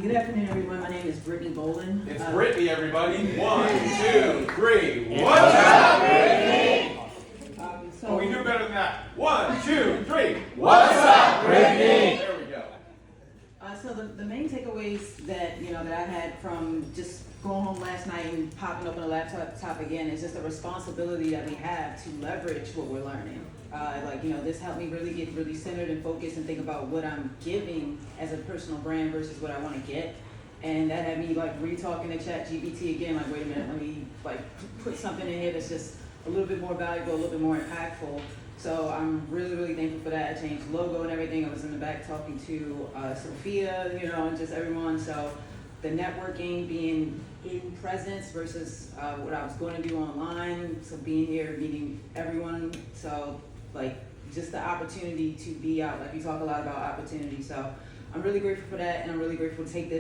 Good afternoon, everyone. My name is Britney Bolden. It's Britney, everybody. 1, 2, 3. What's up, Britney? Oh, we do better than that. 1, 2, 3. What's up, Britney? There we go. So the main takeaways that that I had from just going home last night and popping open a laptop again is just the responsibility that we have to leverage what we're learning. This helped me really get really centered and focused and think about what I'm giving as a personal brand versus what I want to get. And that had me re-talking to ChatGPT again, wait a minute, let me put something in here that's just a little bit more valuable, a little bit more impactful. So I'm really, really thankful for that. I changed the logo and everything. I was in the back talking to Sophia, and just everyone. So the networking, being in presence versus what I was going to do online. So being here, meeting everyone. So just the opportunity to be out. You talk a lot about opportunity. So I'm really grateful for that, and I'm really grateful to take this